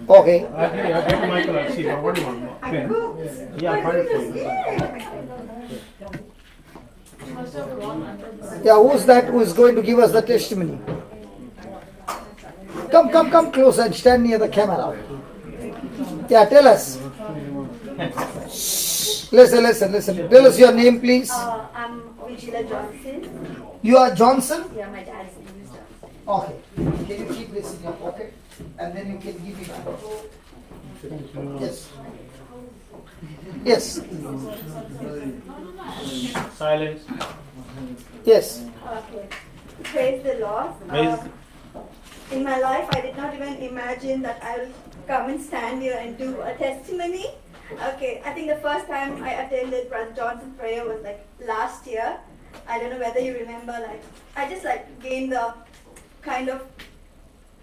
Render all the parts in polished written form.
Okay. Okay, I'll get Michael. I'll see. What do you want? Pen? Yeah, I'll find it for you. Yeah, who's that who is going to give us the testimony? Come close and stand near the camera. Yeah, tell us. Listen. Tell us your name, please. I'm Vigila Johnson. You are Johnson? Yeah, my dad's name is Johnson. Okay. Can you keep this in your pocket? And then you can give me back. Yes. Yes. Silence. Yes. Okay. Praise the Lord. In my life, I did not even imagine that I will come and stand here and do a testimony. Okay, I think the first time I attended Brother Johnson's prayer was like last year. I don't know whether you remember, like, I just like gained the kind of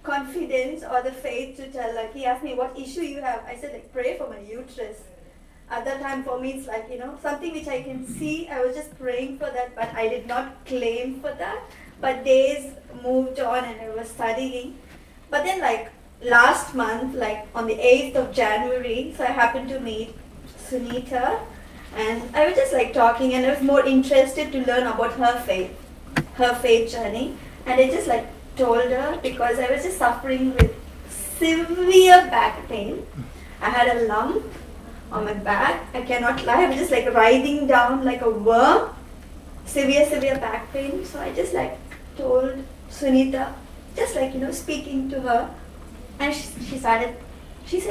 confidence or the faith to tell, like, he asked me what issue you have. I said, like, pray for my uterus. At that time for me it's like, something which I can see. I was just praying for that, but I did not claim for that. But days moved on and I was studying. But then like last month, like on the 8th of January, so I happened to meet Sunita and I was just like talking and I was more interested to learn about her faith journey. And I just like told her because I was just suffering with severe back pain. I had a lump on my back. I cannot lie. I was just like writhing down like a worm. Severe back pain. So I just like told Sunita, just like, speaking to her. And she said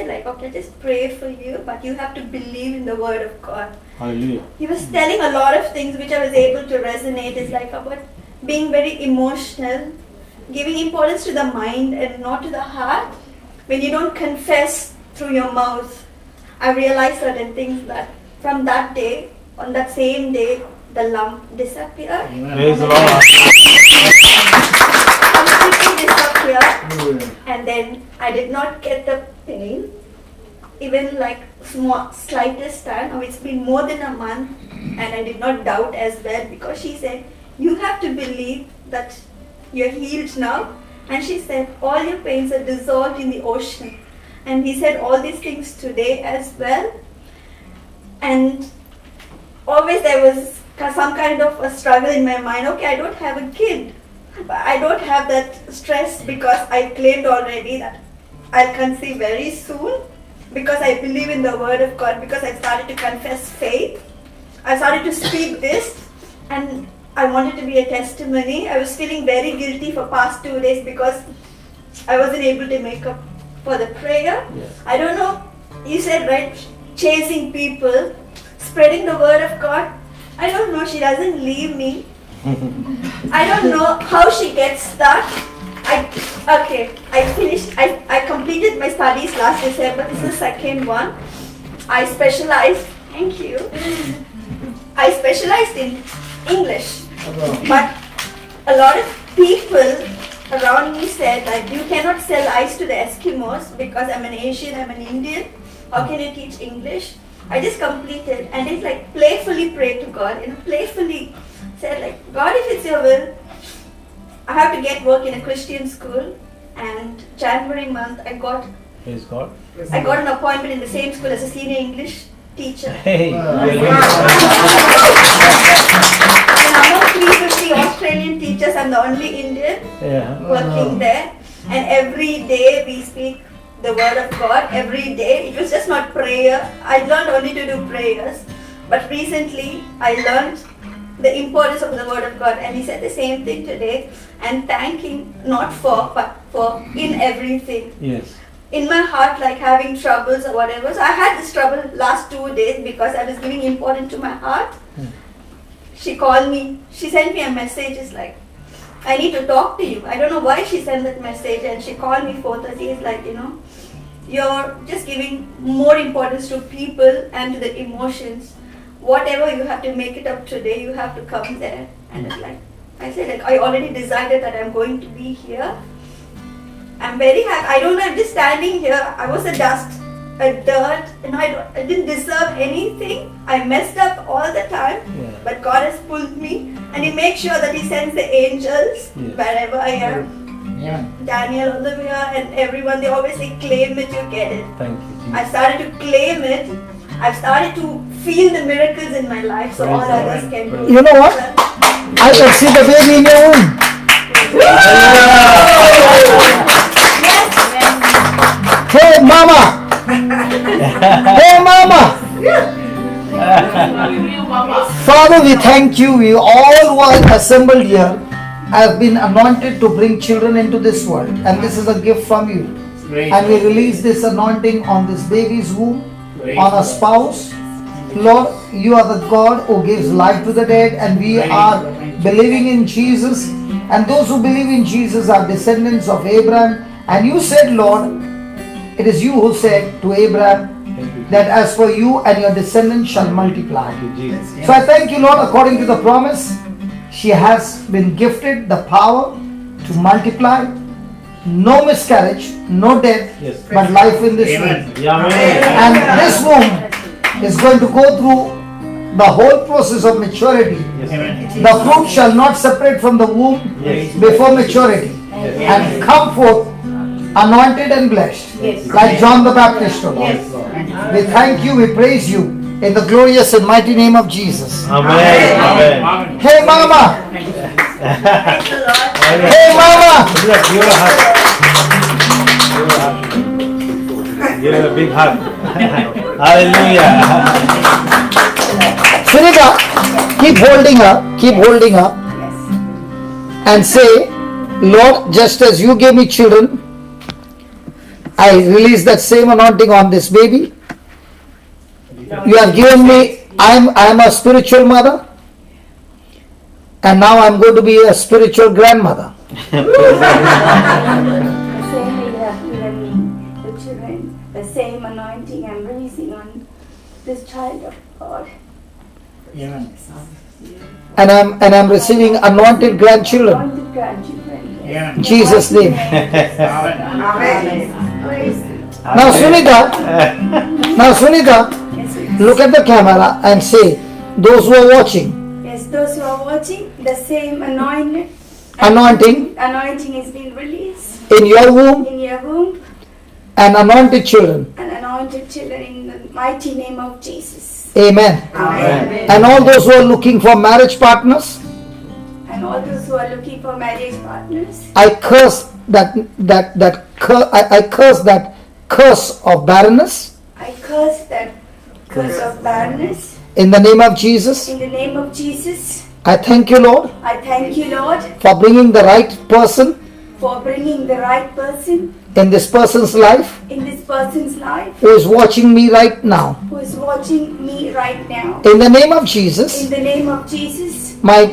like, okay, just pray for you, but you have to believe in the word of God. Hallelujah. He was telling a lot of things which I was able to resonate. It's like about being very emotional, giving importance to the mind and not to the heart. When you don't confess through your mouth, I realized certain things that from that day, on that same day, the lump disappeared. Praise the Lord. Completely disappeared. And then I did not get the pain, even like slightest time. Oh, it's been more than a month, and I did not doubt as well because she said, you have to believe that you're healed now. And she said, all your pains are dissolved in the ocean. And he said all these things today as well. And always there was some kind of a struggle in my mind. Okay, I don't have a kid. But I don't have that stress because I claimed already that I'll conceive very soon. Because I believe in the word of God. Because I started to confess faith. I started to speak this. And I wanted to be a testimony. I was feeling very guilty for past 2 days because I wasn't able to make up for the prayer. Yes. I don't know, you said right, chasing people, spreading the word of God. I don't know, she doesn't leave me. I don't know how she gets that. I finished, I completed my studies last December. This is the second one. I specialized, thank you. I specialized in English. But a lot of people around me said that you cannot sell ice to the Eskimos because I'm an Asian, I'm an Indian. How can you teach English? I just completed and it's like playfully prayed to God and playfully said like, God, if it's your will, I have to get work in a Christian school. And January month I got Praise God. an appointment in the same school as a senior English teacher. Hey. And among 350 Australian teachers, I'm the only Indian working there. And every day we speak the word of God. Every day. It was just not prayer. I learned only to do prayers. But recently I learned the importance of the word of God. And he said the same thing today. And thanking not for, but for in everything. Yes. In my heart, like having troubles or whatever. So I had this trouble last 2 days because I was giving importance to my heart. She called me, she sent me a message, it's like, I need to talk to you. I don't know why she sent that message and she called me 4:30, it's like, you're just giving more importance to people and to the emotions. Whatever you have to make it up today, you have to come there. And it's like, I said, like, I already decided that I'm going to be here. I'm very happy. I don't know, I'm just standing here. I was a dust, a dirt, I didn't deserve anything. I messed up all the time, but God has pulled me and He makes sure that He sends the angels wherever I am. Daniel, Olivia, and everyone, they always say, claim it, you get it. Thank you. I started to claim it. I've started to feel the miracles in my life, so all others can do. You know what? I can see the baby in your womb. Hey mama! Hey mama! Father, we thank you. We all who are assembled here have been anointed to bring children into this world, and this is a gift from you. And we release this anointing on this baby's womb, on a spouse. Lord, you are the God who gives life to the dead, and we are believing in Jesus. And those who believe in Jesus are descendants of Abraham. And you said, Lord, it is you who said to Abraham that as for you and your descendants shall multiply. So I thank you, Lord, according to the promise, she has been gifted the power to multiply. No miscarriage, no death, but life in this womb. And this womb is going to go through the whole process of maturity. The fruit shall not separate from the womb before maturity and come forth anointed and blessed, like John the Baptist, O Lord. We thank you, we praise you in the glorious and mighty name of Jesus. Amen. Amen. Hey mama! Praise the Lord. Hey mama! Give her a hug. Give her a big hug. Hallelujah. Sunita, keep holding her and say, Lord, just as you gave me children, I release that same anointing on this baby. You have given me, I am a spiritual mother, and now I am going to be a spiritual grandmother. The same way you have given me the children, the same anointing I'm releasing on this child of God. And I'm receiving anointed grandchildren. Anointed grandchildren. In Jesus' name. Praise Now Sunita, look at the camera and say, those who are watching, Yes, those who are watching, the same anointing is being released in your womb in your womb and anointed children. and anointed children in the mighty name of Jesus. Amen. Amen. And all those who are looking for marriage partners, And all those who are looking for marriage partners, I curse that curse of barrenness I curse that curse of barrenness in the name of Jesus. in the name of Jesus. I thank you, Lord, I thank you, Lord, for bringing the right person for bringing the right person in this person's life in this person's life who is watching me right now. who is watching me right now. In the name of In Jesus, the name of Jesus, my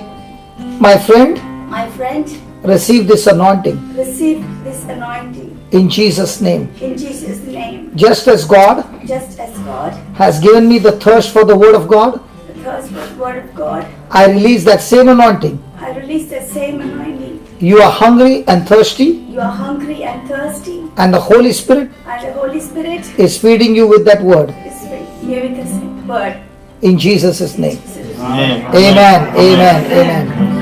friend, my friend, receive this anointing receive this anointing in Jesus' name. in Jesus' name. Just as God Just as God, has given me the thirst for the Word of God, the thirst for the word of God, I release that same anointing. I release the same anointing. You are hungry and thirsty, You are hungry and thirsty, and the Holy Spirit and the Holy Spirit is feeding you with that Word is giving us word. in Jesus' name. Jesus. Amen. Amen. Amen. Amen.